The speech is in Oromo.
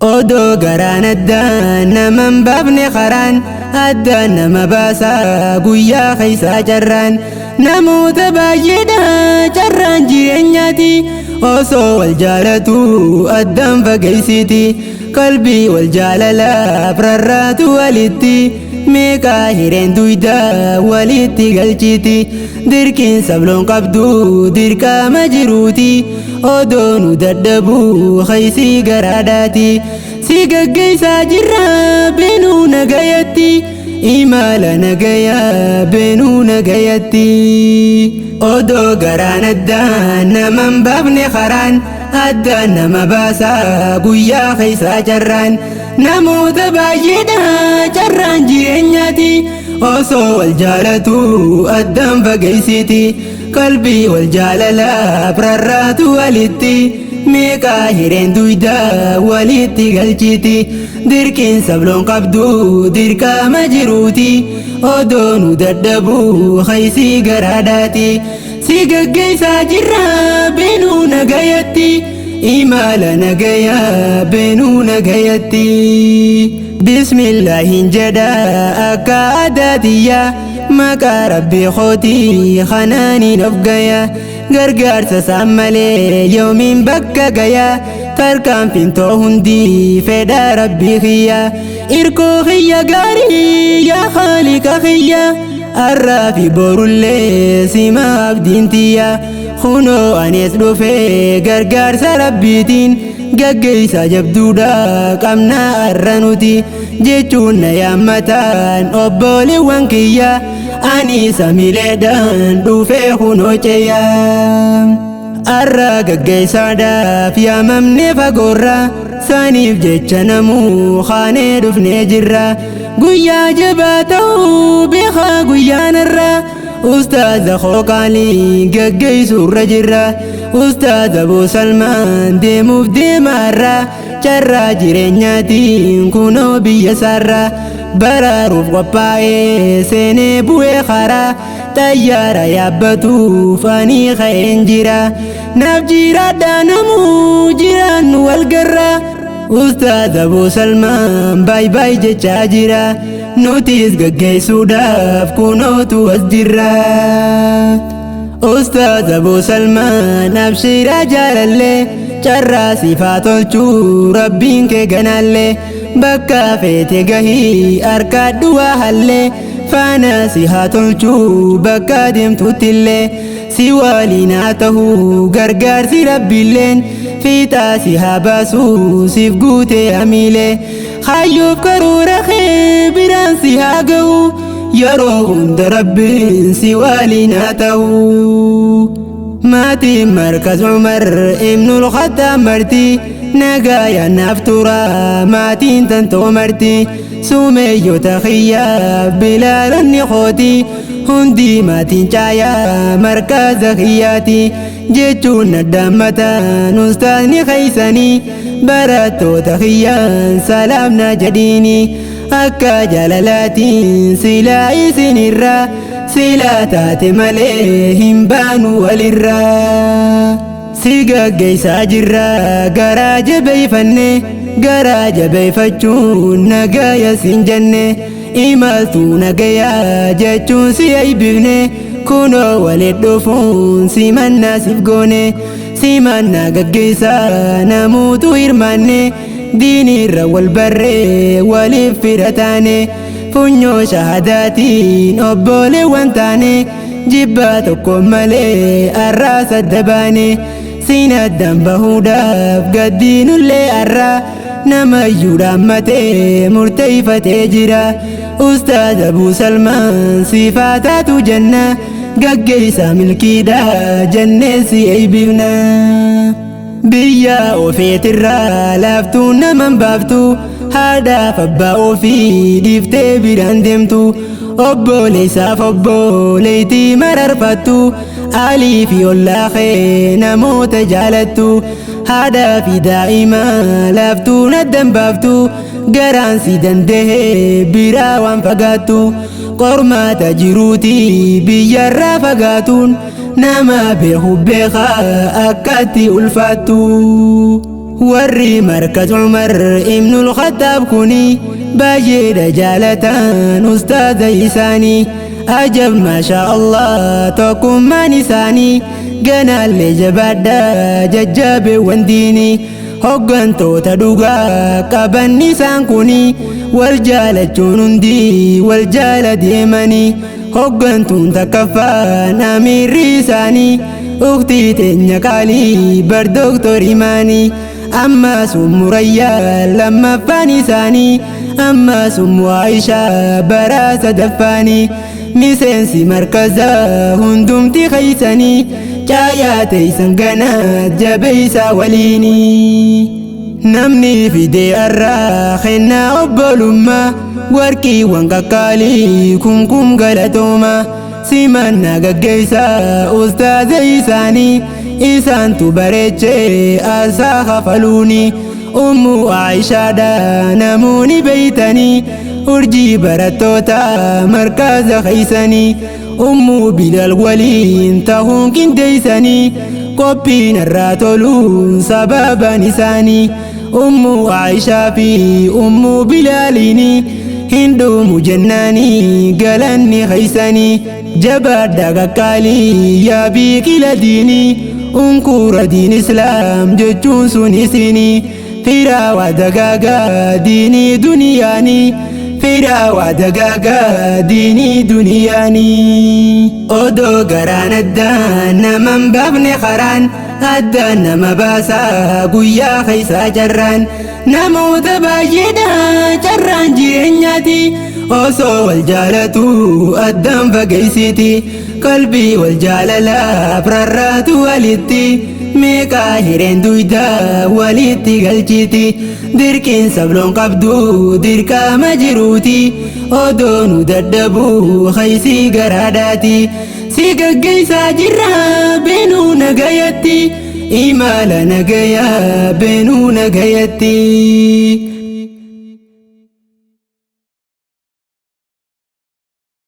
Odoo garaan addaan naman baafne qaraan addaan nama baasaa guyyaa keessaa carraan namoota baay'eedha carraan jireenyaati osoo wal jaalatu addaan fageessiti qalbii wal jaalalaaf rarraatu walitti meeqaa hireen duydaa walitti galchiti dirqiin sabloon qabdu dirqama jiruuti odoo nu dadhabuu keeysii garaadhaati si gaggeessaa jirra beenuu nagayatti imala nagayaa beenuu nagayatti odoo garaan addaan naman baafne qaraan addaan nama baasaa guyyaa keessaa carraan namoota baay'eedha carraan jireenyaati osoo wal jaalatu addaan fageessiti qalbii wal jaalalaaf rarraatu walitti meeqaa hireen duydaa walitti galchiti dirqiin sabloon qabdu dirqama jiruuti odoo nu dadhabuu keeysii garaadhaati si gaggeessaa jirra beenuu nagayatti imala nagayaa beenuu nagayatti bismillaahin jedha akka aadaatiyya maqaa rabbii kootii kanaaniin of gaya gargaarsa isaan malee yoomiin bakka gaya tarkaanfiin too hundi fedhaa rabbii kiyya irkoo kiyya gaarii yaa khaaliqa kiyya arraa fi borullee sima abdiin tiyya kunoo anees dhufee gargaarsa rabbiitiin gaggeessaa jabduudha qabnaa arra nuti jechuun na yaammataan obboleewwan kiyya ani samileedhaan dhufee kunoo ceeyaa arra gaggeessaadhaaf yaamamne fagoorra saniif jecha namuu kaanee dhufnee jirra guyyaa jabaa ta'uu beekaa guyyaanarra ustaaza Qooqaalii gaggeessuurra jirra ustaaza Abuu Salmaan deemuuf deemaarra carraa jireenyaatiin kunoo biyya isaarra baraaruuf qophaa'ee seenee bu'ee karaa xayyaara yaabbatuuf ani ka'een jira naaf jiraadhaa namuu jiraannu wal garra ustaaza Abuu Salmaan baay baay jechaa jira nutis gaggeessuudhaaf kunootu as jirra ustaaza Abuu Salmaan abshiraa jaalallee carraa sifaa tolchuu rabbiin kee ganaallee bakka feete gahii harkaadhu waa hallee faana si haa tolchuu bakka deemtuttillee si waliin haa tahuu gargaarsi rabbiilleen fiixaa si haa baasuu siif guutee hamiilee hayyoof karoora kee biraan si haa ga'u yeroo hunda rabbiin si waliin haa tahuu maatiin markaz Umar ibnul Khattaab marti nagayaa naaf tura maatiin tantoo marti sumeeyyota kiyyaaf bilaalanni kooti hundi maatiin caayaa markaza kiyyaati jechuun addaammatan ustaazni keeysanii barattoota kiyyaan salaamna jedhiini akka jaalalaatiin silaa isinirra silaa taate malee hin baanu walirraa si gaggeessaa jirra garaa jabeeyfanne garaa jabeeyfachuun nagaya siin jenne imaltuu nagayaa jechuun si eeybifne kunoo waliin dhufuun simannaa siif goone simannaa gaggeessaa namuutu hirmaanne diinirra wal barree waliif fira taane funyoo shahadaatiin obboleewwan taane jibbaa tokko malee arraa sadda baane siin addaan bahuudhaaf gaddiinullee arraa namayyuu dhaammatee murteeyfatee jira ustaaza Abuu Salmaan sifaataatu janna gaggeessaa milkiidha jennee si eeybifna biyya ofeetirraa laaftuu naman baaftu haadhaaf abbaa ofii dhiiftee biraan deemtu obboleessaaf obboleettii mararfattu alii fi ollaa kee namoota jaalattu haadhaa fi daa'ima laaftuun addan baaftu garaan si dandahee biraa waan fagaattu qormaata jiruuti biyyarraa fagaatuun nama beeku beekaa akkatti ulfaattu وري مركز عمر ابن الخطاب كوني باجي جالتان أستاذ إيساني أجب ما شاء الله تقوم ما نساني قنا اللي جبادا ججاب وانديني هقنتو تدوغا قبن نسان كوني والجالة جنوندي والجالة ديماني هقنتو تكفان أمير ريساني أختي تنيكالي بردكتور إيماني أما سم ريال لما فاني ثاني أما سم عائشة براس دفاني مسنسي مركزا هندمتي خيساني جاياتي سنقنات جبيسا وليني نمني في دي الراخنا أبل أمة وركي وانقاقالي كم قلتوما سيمانا قاقيسا أستاذ إيساني إيسان تبريتشي أسا خفلوني أمو عائشة دا نموني بيتني أرجي براتوتا مركز خيساني أمو بلال ولين تهون كنتيساني قبين الراتولون سبب نساني أمو عائشة في أمو بلاليني هندو مجناني قالني خيساني جبار دقاقالي يا بيكي لديني انكور دين اسلام جتون سنسيني فيرا ودقاقا ديني دنياني فيرا ودقاقا ديني دنياني أودو قران الدان من بابن خران الدان مباسا قويا خيسا جران نموت باجدا جران جيرنياتي أوسو والجالتو الدم فقيسيتي قلبي والجالة بررات والدتي ميكا هيرين دويدا والدتي قلجيتي ديركين سبلون قبدو ديركا مجروتي أودونو ددبو خيسي قراداتي سيقا قيسا جرا بينو نقايتي إيمالا نقايا بينو نقايتي